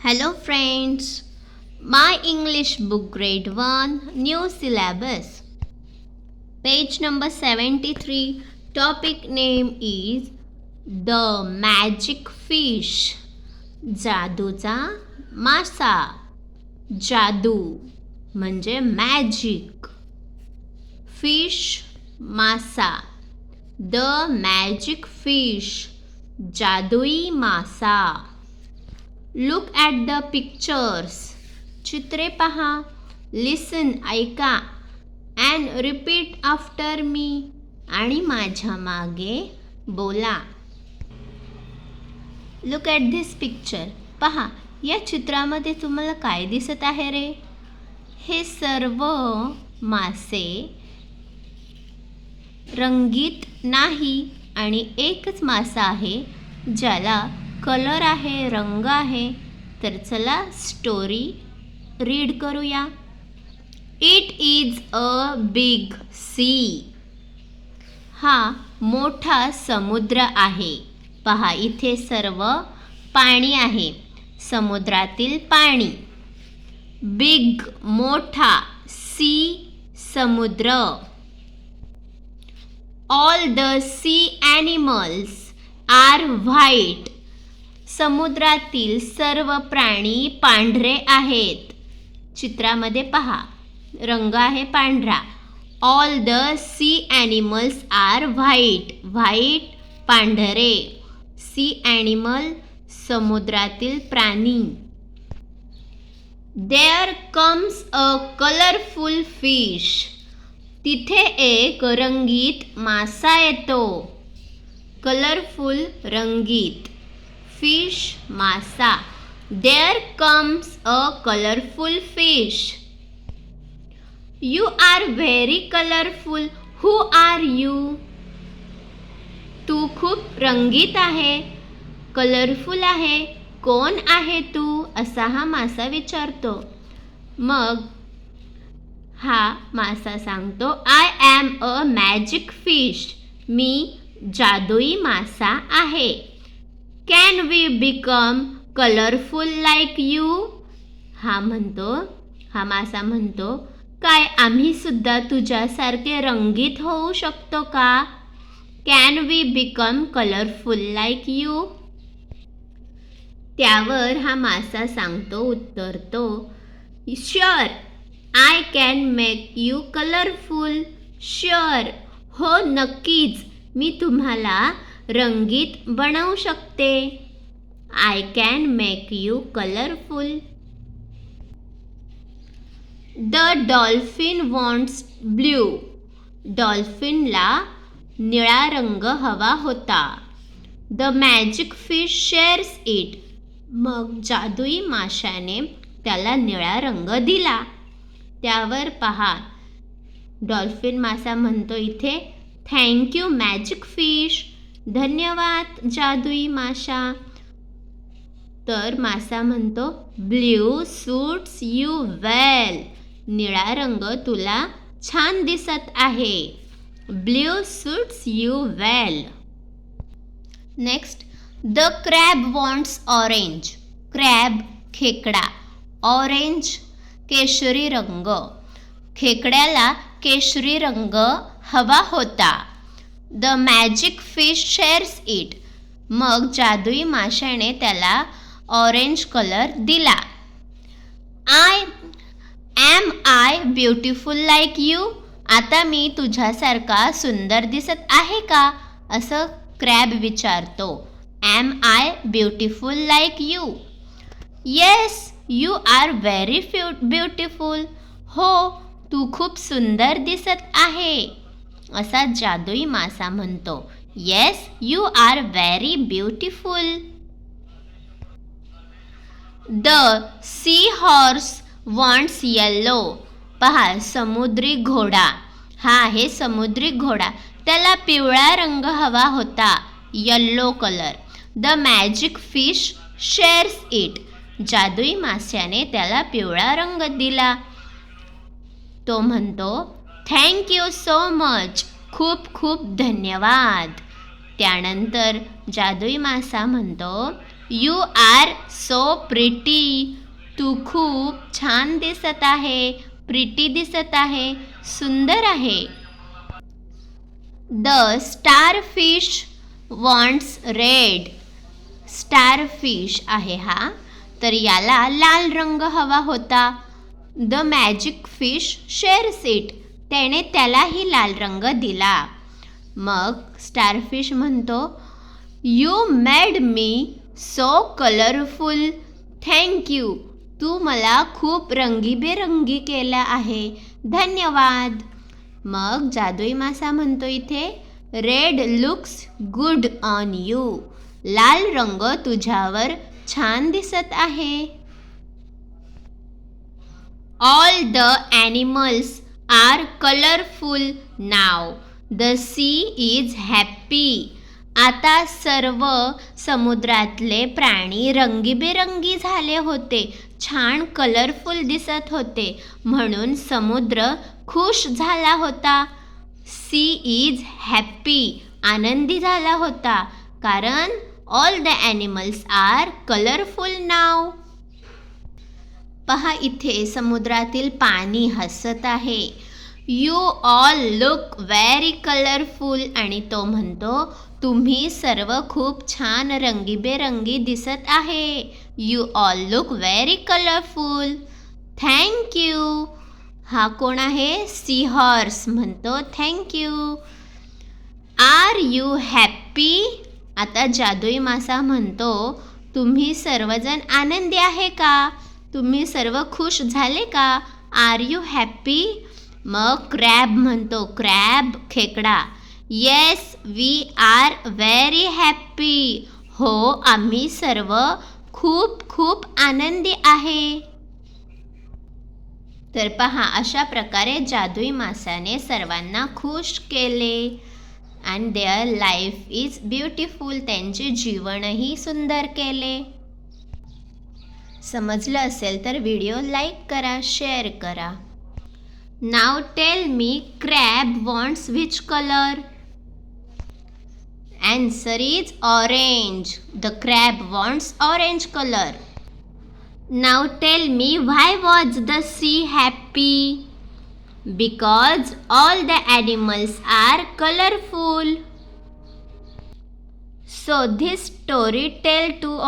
Hello friends, my English book grade 1 new syllabus. Page number 73, topic name is The Magic Fish. जादूचा मासा. जादू म्हणजे magic. Fish मासा. The Magic Fish. जादुई मासा. Look at the pictures. चित्रे पहा. Listen ऐका. And repeat after me. आणि माझ्या मागे बोला. Look at this picture. पहा या चित्रामध्ये तुम्हाला काय दिसत आहे रे? हे सर्व मासे रंगीत नाही आणि एकच मासा आहे ज्याला कलर आहे, रंग आहे. तर चला स्टोरी रीड करूया. It is a big sea. हा मोठा समुद्र आहे. पहा इथे सर्व पाणी आहे, समुद्रातील पाणी. बिग मोठा, सी समुद्र. All the sea animals are white. समुद्रातील सर्व प्राणी पांढरे आहेत. चित्रामध्ये पहा रंग आहे पांढरा. All the sea animals are white. White पांढरे. सी ॲनिमल समुद्रातील प्राणी. There comes a colourful fish. तिथे एक रंगीत मासा येतो. कलरफुल रंगीत. फिश मासा. There comes a colourful fish. You are very colourful. Who are you? तू खूप रंगीत आहे, कलरफुल आहे. कोण आहे तू? असा हा मासा विचारतो. मग हा मासा सांगतो I am a magic fish. मी जादुई मासा आहे. Can we become colourful like you? हा मासा म्हणतो काय आम्ही सुद्धा तुझ्यासारखे रंगीत होऊ शकतो का? Can we become colourful like you? त्यावर हा मासा सांगतो, उत्तरतो sure I can make you colourful. Sure हो नक्कीच मी तुम्हाला रंगीत बनवू शकते. I can make you colourful. The dolphin wants blue. डॉल्फिनला निळा रंग हवा होता. The magic fish shares it. मग जादुई माशाने त्याला निळा रंग दिला. त्यावर पहा डॉल्फिन मासा म्हणतो इथे थँक्यू मॅजिक फिश. धन्यवाद जादुई माशा. तर मासा म्हणतो ब्ल्यू सूट्स यू वेल. निळा रंग तुला छान दिसत आहे. Blue suits you well. Next the crab wants orange. Crab खेकडा. ऑरेंज केशरी रंग. खेकड्याला केशरी रंग हवा होता. The magic fish shares it. मग जादुई माशाने त्याला ऑरेंज कलर दिला. I beautiful like you. आता मी तुझ्यासारखा सुंदर दिसत आहे का? असं क्रॅब विचारतो. Am I beautiful like you? Yes you are very beautiful. हो तू खूप सुंदर दिसत आहे. असा जादुई मासा म्हणतो. Yes you are very beautiful. The seahorse wants yellow. पहा समुद्री घोडा. हा आहे समुद्री घोडा. त्याला पिवळा रंग हवा होता. Yellow colour. The magic fish shares it. जादुई मास्याने त्याला पिवळा रंग दिला. तो म्हणतो थँक्यू सो मच. खूप खूप धन्यवाद. त्यानंतर जादुई मासा म्हणतो यू आर सो प्रिटी. तू खूप छान दिसत आहे. प्रिटी दिसत आहे, सुंदर आहे. The starfish wants red. Starfish आहे हा, तर याला लाल रंग हवा होता. The magic fish shares it. त्याने त्यालाही लाल रंग दिला. मग स्टारफिश म्हणतो, you made me so colourful. Thank you. तू मला खूप रंगीबेरंगी केलं आहे. धन्यवाद. मग जादुई मासा म्हणतो इथे, red looks good on you. लाल रंग तुझ्यावर छान दिसत आहे. All the animals are colourful now. The sea is happy. आता सर्व समुद्रातले प्राणी रंगीबेरंगी झाले होते. छान कलरफुल दिसत होते, म्हणून समुद्र खुश झाला होता. सी इज हॅप्पी, आनंदी झाला होता, कारण all the animals are colourful now. पहा इथे समुद्रातील पाणी हसत आहे. You all look very colourful. आणि तो म्हणतो, तुम्ही सर्व खूप छान रंगीबेरंगी दिसत आहे. You all look very colourful. Thank you. हा कोण आहे? सी हॉर्स म्हणतो thank you. Are you happy. आता जादुई मासा म्हणतो, तुम्ही सर्वजण आनंदी आहे का? तुम्ही सर्व खुश झाले का? Are you happy. मग क्रॅब म्हणतो, क्रॅब खेकडा, yes we are very happy. हो, आम्ही सर्व खूप खूप आनंदी आहे. तर पहा, अशा प्रकारे जादुई मासाने सर्वांना खुश केले. And their life is beautiful. त्यांचे जीवनही सुंदर केले. समजलं असेल तर व्हिडिओ लाईक करा, शेअर करा. Now tell me, crab wants which colour? Answer is orange. The crab wants orange color. Now tell me, why was the sea happy? Because all the animals are colorful. So this story tell to